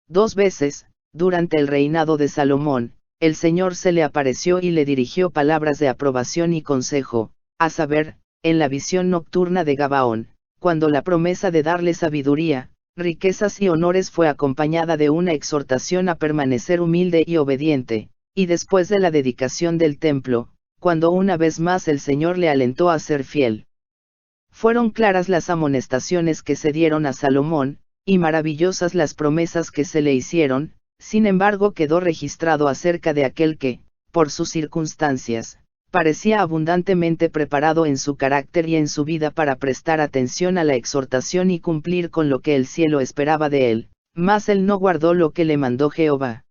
2 veces, durante el reinado de Salomón, el Señor se le apareció y le dirigió palabras de aprobación y consejo, a saber, en la visión nocturna de Gabaón, cuando la promesa de darle sabiduría, riquezas y honores fue acompañada de una exhortación a permanecer humilde y obediente, y después de la dedicación del templo, cuando una vez más el Señor le alentó a ser fiel. Fueron claras las amonestaciones que se dieron a Salomón, y maravillosas las promesas que se le hicieron. Sin embargo quedó registrado acerca de aquel que, por sus circunstancias, parecía abundantemente preparado en su carácter y en su vida para prestar atención a la exhortación y cumplir con lo que el cielo esperaba de él, mas él no guardó lo que le mandó Jehová.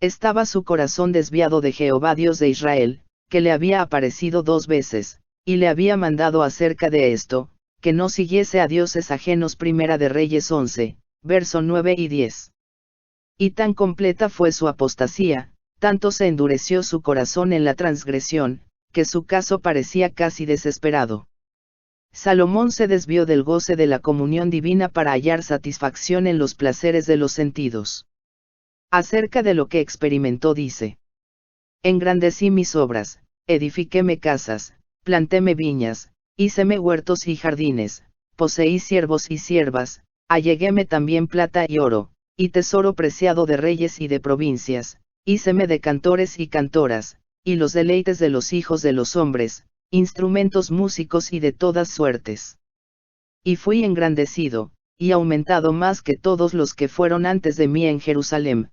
Estaba su corazón desviado de Jehová Dios de Israel, que le había aparecido 2 veces, y le había mandado acerca de esto, que no siguiese a dioses ajenos. Primera de Reyes 11, verso 9 y 10. Y tan completa fue su apostasía, tanto se endureció su corazón en la transgresión, que su caso parecía casi desesperado. Salomón se desvió del goce de la comunión divina para hallar satisfacción en los placeres de los sentidos. Acerca de lo que experimentó dice: engrandecí mis obras, edifiquéme casas, plantéme viñas, híceme huertos y jardines, poseí siervos y siervas, alleguéme también plata y oro, y tesoro preciado de reyes y de provincias, híceme de cantores y cantoras, y los deleites de los hijos de los hombres, instrumentos músicos y de todas suertes. Y fui engrandecido, y aumentado más que todos los que fueron antes de mí en Jerusalén.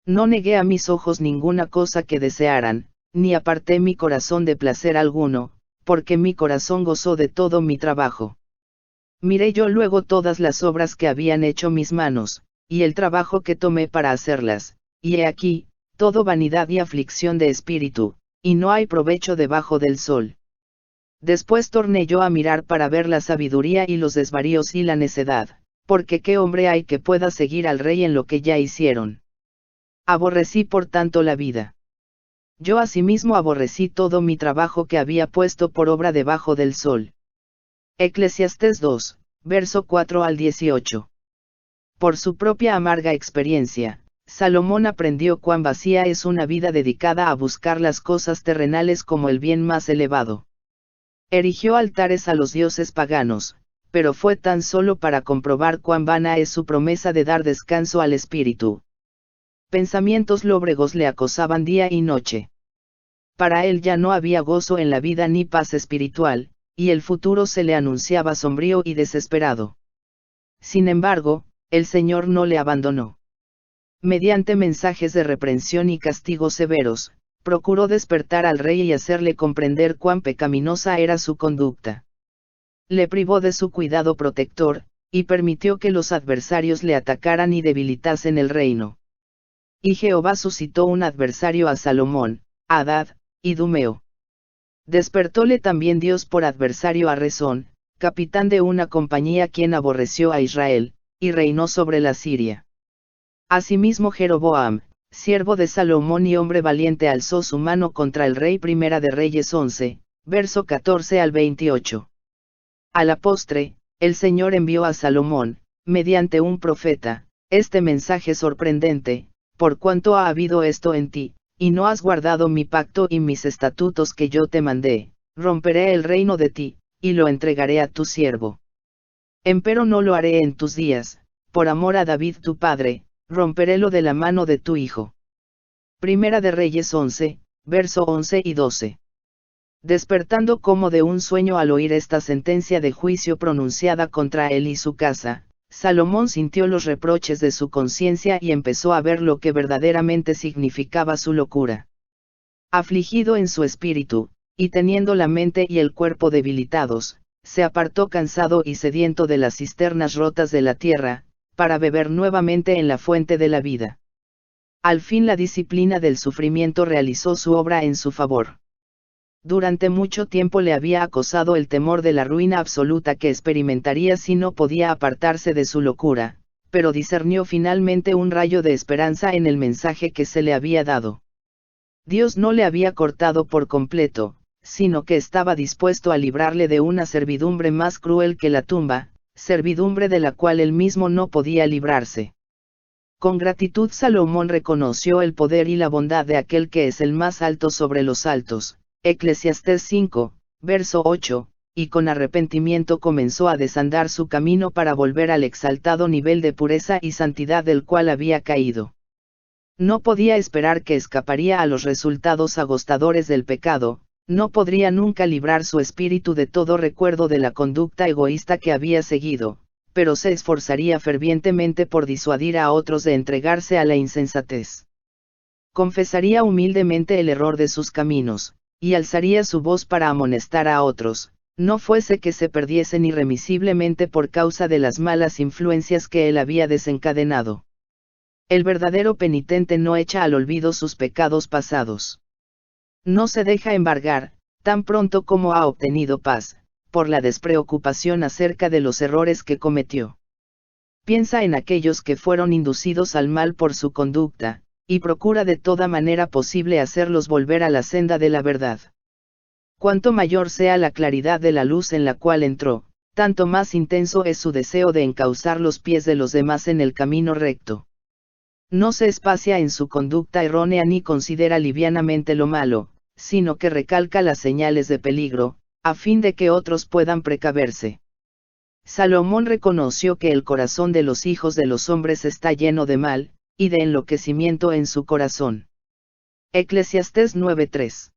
No negué a mis ojos ninguna cosa que desearan, ni aparté mi corazón de placer alguno, porque mi corazón gozó de todo mi trabajo. Miré yo luego todas las obras que habían hecho mis manos, y el trabajo que tomé para hacerlas, y he aquí, todo vanidad y aflicción de espíritu, y no hay provecho debajo del sol. Después torné yo a mirar para ver la sabiduría y los desvaríos y la necedad, porque qué hombre hay que pueda seguir al rey en lo que ya hicieron. Aborrecí por tanto la vida. Yo asimismo aborrecí todo mi trabajo que había puesto por obra debajo del sol. Eclesiastés 2, verso 4 al 18. Por su propia amarga experiencia, Salomón aprendió cuán vacía es una vida dedicada a buscar las cosas terrenales como el bien más elevado. Erigió altares a los dioses paganos, pero fue tan solo para comprobar cuán vana es su promesa de dar descanso al espíritu. Pensamientos lóbregos le acosaban día y noche. Para él ya no había gozo en la vida ni paz espiritual, y el futuro se le anunciaba sombrío y desesperado. Sin embargo, el Señor no le abandonó. Mediante mensajes de reprensión y castigos severos, procuró despertar al rey y hacerle comprender cuán pecaminosa era su conducta. Le privó de su cuidado protector, y permitió que los adversarios le atacaran y debilitasen el reino. Y Jehová suscitó un adversario a Salomón, Hadad, idumeo. Despertóle también Dios por adversario a Rezón, capitán de una compañía quien aborreció a Israel, y reinó sobre la Siria. Asimismo Jeroboam, siervo de Salomón y hombre valiente, alzó su mano contra el rey. Primera de Reyes 11, verso 14 al 28. A la postre, el Señor envió a Salomón, mediante un profeta, este mensaje sorprendente: por cuanto ha habido esto en ti, y no has guardado mi pacto y mis estatutos que yo te mandé, romperé el reino de ti, y lo entregaré a tu siervo. Empero no lo haré en tus días, por amor a David tu padre, romperélo de la mano de tu hijo. Primera de Reyes 11, verso 11 y 12. Despertando como de un sueño al oír esta sentencia de juicio pronunciada contra él y su casa, Salomón sintió los reproches de su conciencia y empezó a ver lo que verdaderamente significaba su locura. Afligido en su espíritu, y teniendo la mente y el cuerpo debilitados, se apartó cansado y sediento de las cisternas rotas de la tierra, para beber nuevamente en la fuente de la vida. Al fin la disciplina del sufrimiento realizó su obra en su favor. Durante mucho tiempo le había acosado el temor de la ruina absoluta que experimentaría si no podía apartarse de su locura, pero discernió finalmente un rayo de esperanza en el mensaje que se le había dado. Dios no le había cortado por completo, sino que estaba dispuesto a librarle de una servidumbre más cruel que la tumba, servidumbre de la cual él mismo no podía librarse. Con gratitud Salomón reconoció el poder y la bondad de aquel que es el más alto sobre los altos, Eclesiastés 5, verso 8, y con arrepentimiento comenzó a desandar su camino para volver al exaltado nivel de pureza y santidad del cual había caído. No podía esperar que escaparía a los resultados agostadores del pecado, no podría nunca librar su espíritu de todo recuerdo de la conducta egoísta que había seguido, pero se esforzaría fervientemente por disuadir a otros de entregarse a la insensatez. Confesaría humildemente el error de sus caminos, y alzaría su voz para amonestar a otros, no fuese que se perdiesen irremisiblemente por causa de las malas influencias que él había desencadenado. El verdadero penitente no echa al olvido sus pecados pasados. No se deja embargar, tan pronto como ha obtenido paz, por la despreocupación acerca de los errores que cometió. Piensa en aquellos que fueron inducidos al mal por su conducta, y procura de toda manera posible hacerlos volver a la senda de la verdad. Cuanto mayor sea la claridad de la luz en la cual entró, tanto más intenso es su deseo de encauzar los pies de los demás en el camino recto. No se espacia en su conducta errónea ni considera livianamente lo malo, sino que recalca las señales de peligro, a fin de que otros puedan precaverse. Salomón reconoció que el corazón de los hijos de los hombres está lleno de mal, y de enloquecimiento en su corazón. Eclesiastés 9:3.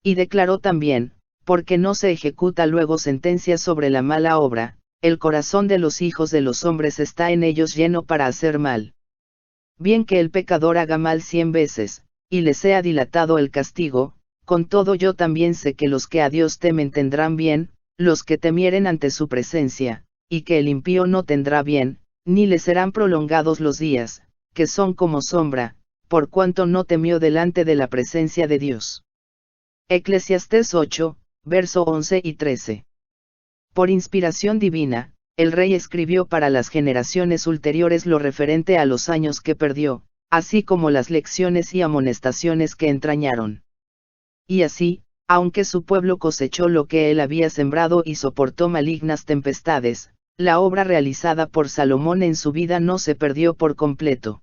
Y declaró también, porque no se ejecuta luego sentencia sobre la mala obra, el corazón de los hijos de los hombres está en ellos lleno para hacer mal. Bien que el pecador haga mal 100 veces, y le sea dilatado el castigo, con todo yo también sé que los que a Dios temen tendrán bien, los que temieren ante su presencia, y que el impío no tendrá bien, ni le serán prolongados los días, que son como sombra, por cuanto no temió delante de la presencia de Dios. Eclesiastés 8, verso 11 y 13. Por inspiración divina, el rey escribió para las generaciones ulteriores lo referente a los años que perdió, así como las lecciones y amonestaciones que entrañaron. Y así, aunque su pueblo cosechó lo que él había sembrado y soportó malignas tempestades, la obra realizada por Salomón en su vida no se perdió por completo.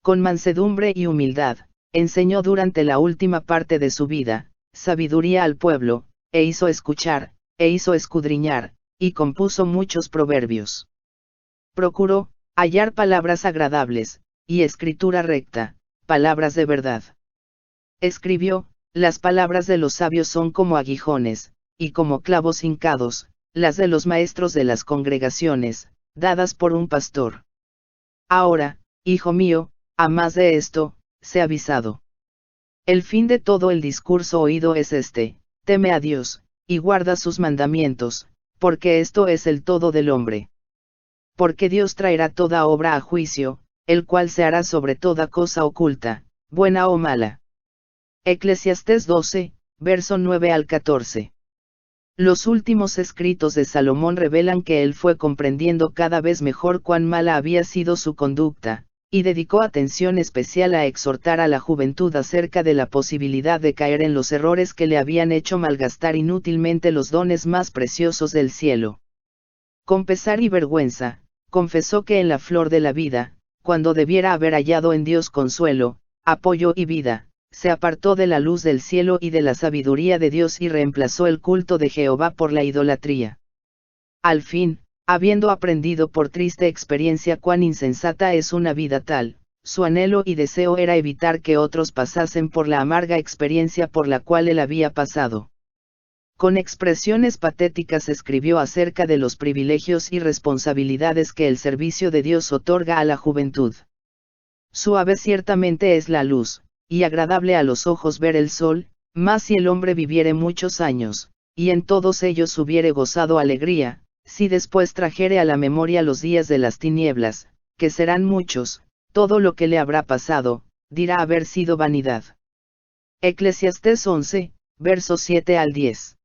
Con mansedumbre y humildad, enseñó durante la última parte de su vida, sabiduría al pueblo, e hizo escuchar, e hizo escudriñar, y compuso muchos proverbios. Procuró hallar palabras agradables, y escritura recta, palabras de verdad. Escribió, las palabras de los sabios son como aguijones, y como clavos hincados, las de los maestros de las congregaciones, dadas por un pastor. Ahora, hijo mío, a más de esto, sé avisado. El fin de todo el discurso oído es este: teme a Dios, y guarda sus mandamientos, porque esto es el todo del hombre. Porque Dios traerá toda obra a juicio, el cual se hará sobre toda cosa oculta, buena o mala. Eclesiastés 12, verso 9 al 14. Los últimos escritos de Salomón revelan que él fue comprendiendo cada vez mejor cuán mala había sido su conducta, y dedicó atención especial a exhortar a la juventud acerca de la posibilidad de caer en los errores que le habían hecho malgastar inútilmente los dones más preciosos del cielo. Con pesar y vergüenza, confesó que en la flor de la vida, cuando debiera haber hallado en Dios consuelo, apoyo y vida, se apartó de la luz del cielo y de la sabiduría de Dios y reemplazó el culto de Jehová por la idolatría. Al fin, habiendo aprendido por triste experiencia cuán insensata es una vida tal, su anhelo y deseo era evitar que otros pasasen por la amarga experiencia por la cual él había pasado. Con expresiones patéticas escribió acerca de los privilegios y responsabilidades que el servicio de Dios otorga a la juventud. Suave ciertamente es la luz, y agradable a los ojos ver el sol, mas si el hombre viviere muchos años, y en todos ellos hubiere gozado alegría, si después trajere a la memoria los días de las tinieblas, que serán muchos, todo lo que le habrá pasado, dirá haber sido vanidad. Eclesiastés 11, versos 7 al 10.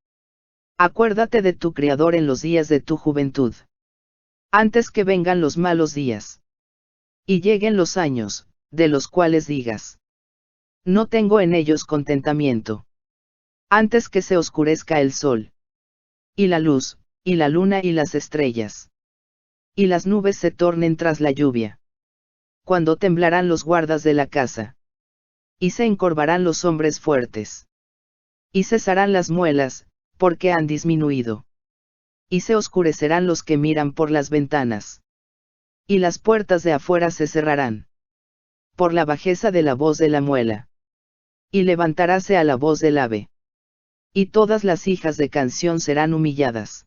Acuérdate de tu Criador en los días de tu juventud, antes que vengan los malos días, y lleguen los años, de los cuales digas: no tengo en ellos contentamiento. Antes que se oscurezca el sol, y la luz, y la luna y las estrellas, y las nubes se tornen tras la lluvia, cuando temblarán los guardas de la casa. Y se encorvarán los hombres fuertes. Y cesarán las muelas, porque han disminuido. Y se oscurecerán los que miran por las ventanas. Y las puertas de afuera se cerrarán. Por la bajeza de la voz de la muela. Y levantaráse a la voz del ave. Y todas las hijas de canción serán humilladas.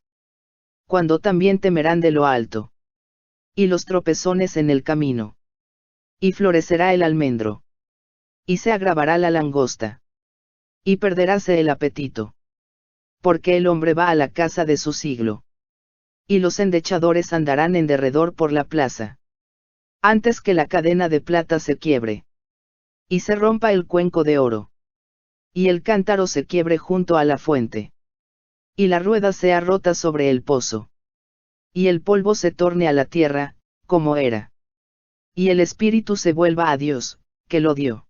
Cuando también temerán de lo alto. Y los tropezones en el camino. Y florecerá el almendro. Y se agravará la langosta. Y perderáse el apetito. Porque el hombre va a la casa de su siglo. Y los endechadores andarán en derredor por la plaza. Antes que la cadena de plata se quiebre. Y se rompa el cuenco de oro. Y el cántaro se quiebre junto a la fuente. Y la rueda sea rota sobre el pozo. Y el polvo se torne a la tierra, como era. Y el espíritu se vuelva a Dios, que lo dio.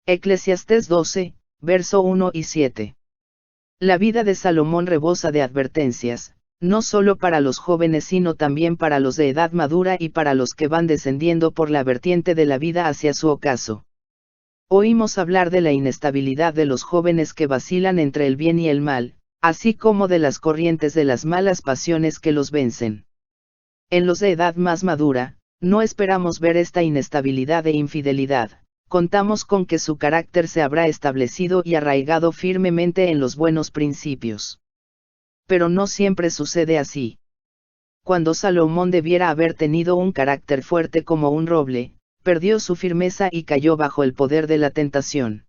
Eclesiastés 12, verso 1 y 7. La vida de Salomón rebosa de advertencias, no solo para los jóvenes sino también para los de edad madura y para los que van descendiendo por la vertiente de la vida hacia su ocaso. Oímos hablar de la inestabilidad de los jóvenes que vacilan entre el bien y el mal, así como de las corrientes de las malas pasiones que los vencen. En los de edad más madura, no esperamos ver esta inestabilidad e infidelidad, contamos con que su carácter se habrá establecido y arraigado firmemente en los buenos principios. Pero no siempre sucede así. Cuando Salomón debiera haber tenido un carácter fuerte como un roble, perdió su firmeza y cayó bajo el poder de la tentación.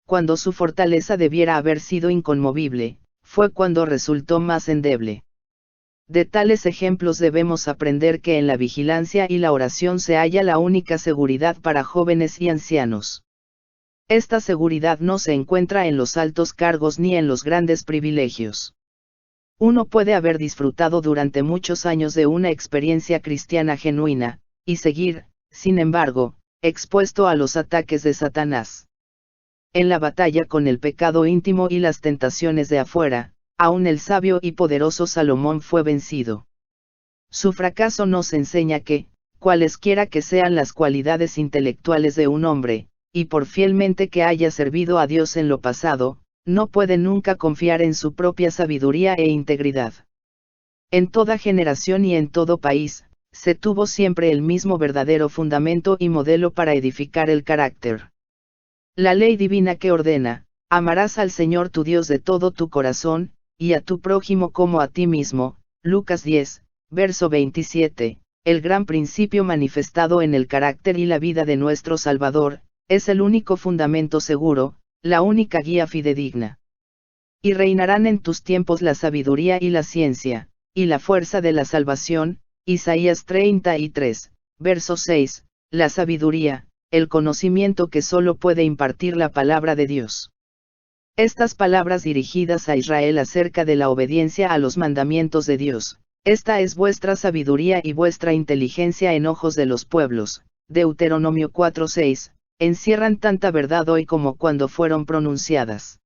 Cuando su fortaleza debiera haber sido inconmovible, fue cuando resultó más endeble. De tales ejemplos debemos aprender que en la vigilancia y la oración se halla la única seguridad para jóvenes y ancianos. Esta seguridad no se encuentra en los altos cargos ni en los grandes privilegios. Uno puede haber disfrutado durante muchos años de una experiencia cristiana genuina, y seguir, sin embargo, expuesto a los ataques de Satanás. En la batalla con el pecado íntimo y las tentaciones de afuera, aún el sabio y poderoso Salomón fue vencido. Su fracaso nos enseña que, cualesquiera que sean las cualidades intelectuales de un hombre, y por fielmente que haya servido a Dios en lo pasado, no puede nunca confiar en su propia sabiduría e integridad. En toda generación y en todo país, se tuvo siempre el mismo verdadero fundamento y modelo para edificar el carácter. La ley divina que ordena, amarás al Señor tu Dios de todo tu corazón, y a tu prójimo como a ti mismo, Lucas 10, verso 27, el gran principio manifestado en el carácter y la vida de nuestro Salvador, es el único fundamento seguro, la única guía fidedigna. Y reinarán en tus tiempos la sabiduría y la ciencia, y la fuerza de la salvación, Isaías 33, verso 6, la sabiduría, el conocimiento que solo puede impartir la palabra de Dios. Estas palabras dirigidas a Israel acerca de la obediencia a los mandamientos de Dios, esta es vuestra sabiduría y vuestra inteligencia en ojos de los pueblos, Deuteronomio 4:6, encierran tanta verdad hoy como cuando fueron pronunciadas.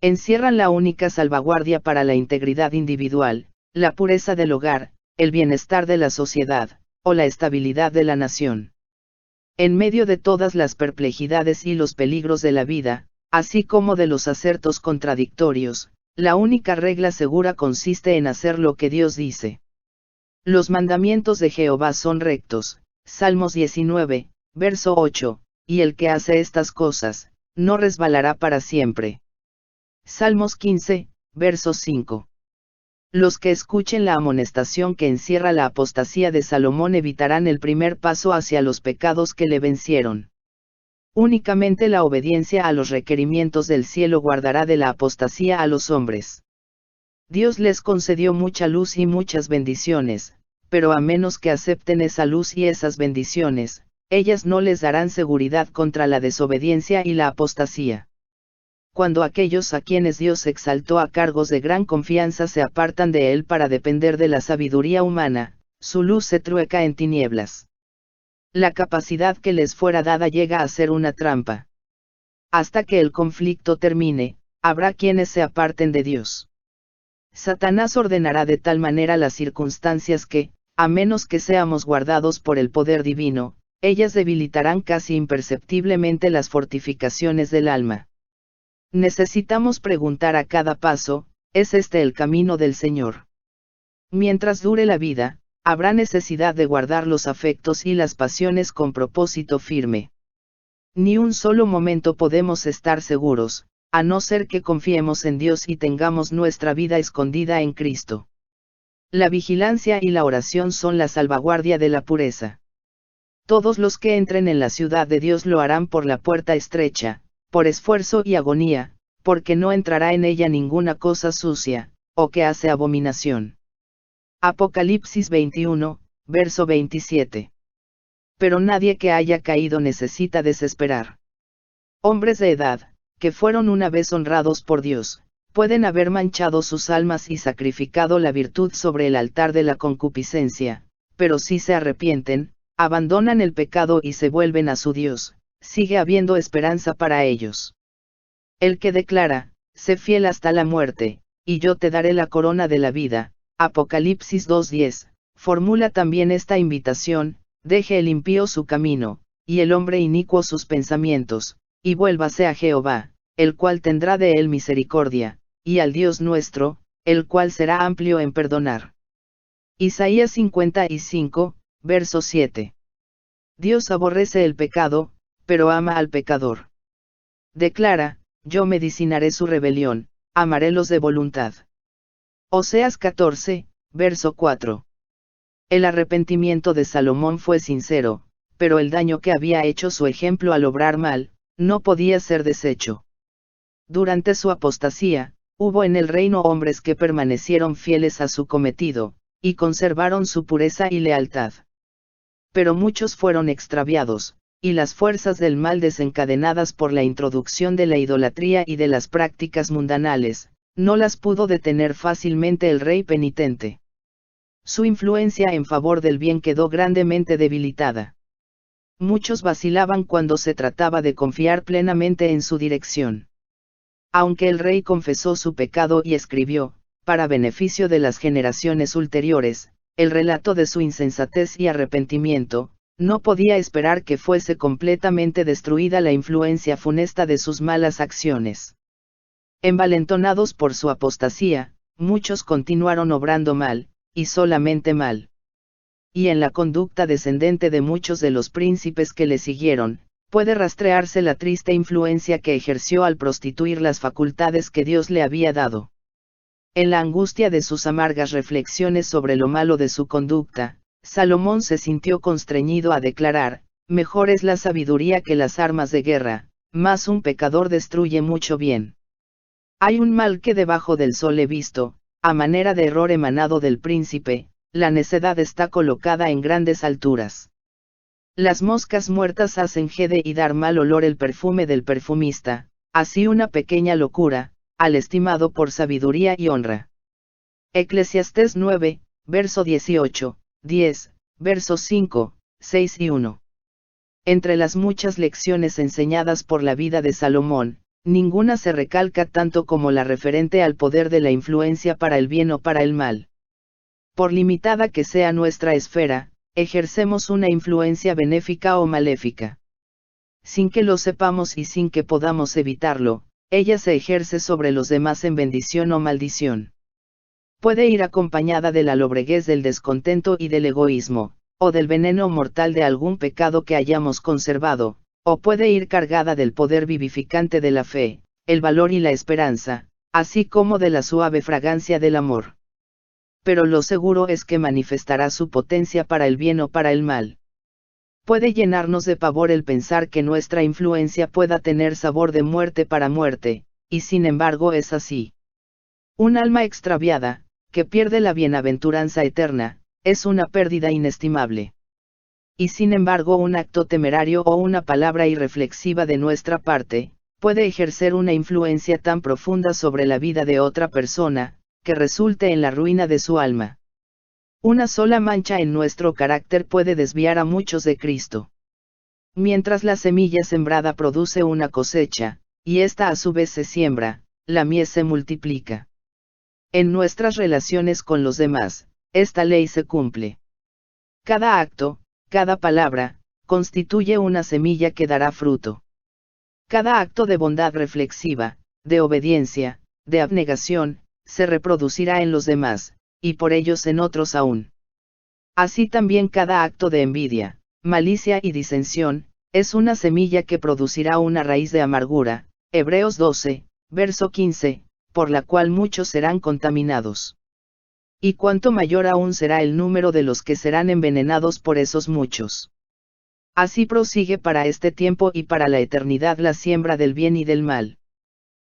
Encierran la única salvaguardia para la integridad individual, la pureza del hogar, el bienestar de la sociedad, o la estabilidad de la nación. En medio de todas las perplejidades y los peligros de la vida, así como de los acertos contradictorios, la única regla segura consiste en hacer lo que Dios dice. Los mandamientos de Jehová son rectos, Salmos 19, verso 8, y el que hace estas cosas, no resbalará para siempre. Salmos 15, verso 5. Los que escuchen la amonestación que encierra la apostasía de Salomón evitarán el primer paso hacia los pecados que le vencieron. Únicamente la obediencia a los requerimientos del cielo guardará de la apostasía a los hombres. Dios les concedió mucha luz y muchas bendiciones, pero a menos que acepten esa luz y esas bendiciones, ellas no les darán seguridad contra la desobediencia y la apostasía. Cuando aquellos a quienes Dios exaltó a cargos de gran confianza se apartan de Él para depender de la sabiduría humana, su luz se trueca en tinieblas. La capacidad que les fuera dada llega a ser una trampa. Hasta que el conflicto termine, habrá quienes se aparten de Dios. Satanás ordenará de tal manera las circunstancias que, a menos que seamos guardados por el poder divino, ellas debilitarán casi imperceptiblemente las fortificaciones del alma. Necesitamos preguntar a cada paso, ¿es este el camino del Señor? Mientras dure la vida, habrá necesidad de guardar los afectos y las pasiones con propósito firme. Ni un solo momento podemos estar seguros, a no ser que confiemos en Dios y tengamos nuestra vida escondida en Cristo. La vigilancia y la oración son la salvaguardia de la pureza. Todos los que entren en la ciudad de Dios lo harán por la puerta estrecha, por esfuerzo y agonía, porque no entrará en ella ninguna cosa sucia, o que hace abominación. Apocalipsis 21, verso 27. Pero nadie que haya caído necesita desesperar. Hombres de edad, que fueron una vez honrados por Dios, pueden haber manchado sus almas y sacrificado la virtud sobre el altar de la concupiscencia, pero si se arrepienten, abandonan el pecado y se vuelven a su Dios, sigue habiendo esperanza para ellos. El que declara, sé fiel hasta la muerte, y yo te daré la corona de la vida, Apocalipsis 2:10, formula también esta invitación, deje el impío su camino, y el hombre inicuo sus pensamientos, y vuélvase a Jehová, el cual tendrá de él misericordia, y al Dios nuestro, el cual será amplio en perdonar. Isaías 55, verso 7. Dios aborrece el pecado, pero ama al pecador. Declara, yo medicinaré su rebelión, amarélos de voluntad. Oseas 14, verso 4. El arrepentimiento de Salomón fue sincero, pero el daño que había hecho su ejemplo al obrar mal, no podía ser deshecho. Durante su apostasía, hubo en el reino hombres que permanecieron fieles a su cometido, y conservaron su pureza y lealtad. Pero muchos fueron extraviados, y las fuerzas del mal desencadenadas por la introducción de la idolatría y de las prácticas mundanales, no las pudo detener fácilmente el rey penitente. Su influencia en favor del bien quedó grandemente debilitada. Muchos vacilaban cuando se trataba de confiar plenamente en su dirección. Aunque el rey confesó su pecado y escribió, para beneficio de las generaciones ulteriores, el relato de su insensatez y arrepentimiento, no podía esperar que fuese completamente destruida la influencia funesta de sus malas acciones. Envalentonados por su apostasía, muchos continuaron obrando mal, y solamente mal. Y en la conducta descendente de muchos de los príncipes que le siguieron, puede rastrearse la triste influencia que ejerció al prostituir las facultades que Dios le había dado. En la angustia de sus amargas reflexiones sobre lo malo de su conducta, Salomón se sintió constreñido a declarar, mejor es la sabiduría que las armas de guerra, mas un pecador destruye mucho bien. Hay un mal que debajo del sol he visto, a manera de error emanado del príncipe, la necedad está colocada en grandes alturas. Las moscas muertas hacen jede y dar mal olor el perfume del perfumista, así una pequeña locura, al estimado por sabiduría y honra. Eclesiastés 9, verso 18, 10, versos 5, 6 y 1. Entre las muchas lecciones enseñadas por la vida de Salomón, ninguna se recalca tanto como la referente al poder de la influencia para el bien o para el mal. Por limitada que sea nuestra esfera, ejercemos una influencia benéfica o maléfica. Sin que lo sepamos y sin que podamos evitarlo, ella se ejerce sobre los demás en bendición o maldición. Puede ir acompañada de la lobreguez del descontento y del egoísmo, o del veneno mortal de algún pecado que hayamos conservado, o puede ir cargada del poder vivificante de la fe, el valor y la esperanza, así como de la suave fragancia del amor. Pero lo seguro es que manifestará su potencia para el bien o para el mal. Puede llenarnos de pavor el pensar que nuestra influencia pueda tener sabor de muerte para muerte, y sin embargo es así. Un alma extraviada, que pierde la bienaventuranza eterna, es una pérdida inestimable. Y sin embargo un acto temerario o una palabra irreflexiva de nuestra parte, puede ejercer una influencia tan profunda sobre la vida de otra persona, que resulte en la ruina de su alma. Una sola mancha en nuestro carácter puede desviar a muchos de Cristo. Mientras la semilla sembrada produce una cosecha, y ésta a su vez se siembra, la mies se multiplica. En nuestras relaciones con los demás, esta ley se cumple. Cada acto, cada palabra, constituye una semilla que dará fruto. Cada acto de bondad reflexiva, de obediencia, de abnegación, se reproducirá en los demás, y por ellos en otros aún. Así también cada acto de envidia, malicia y disensión, es una semilla que producirá una raíz de amargura, Hebreos 12, verso 15, por la cual muchos serán contaminados. Y cuánto mayor aún será el número de los que serán envenenados por esos muchos. Así prosigue para este tiempo y para la eternidad la siembra del bien y del mal.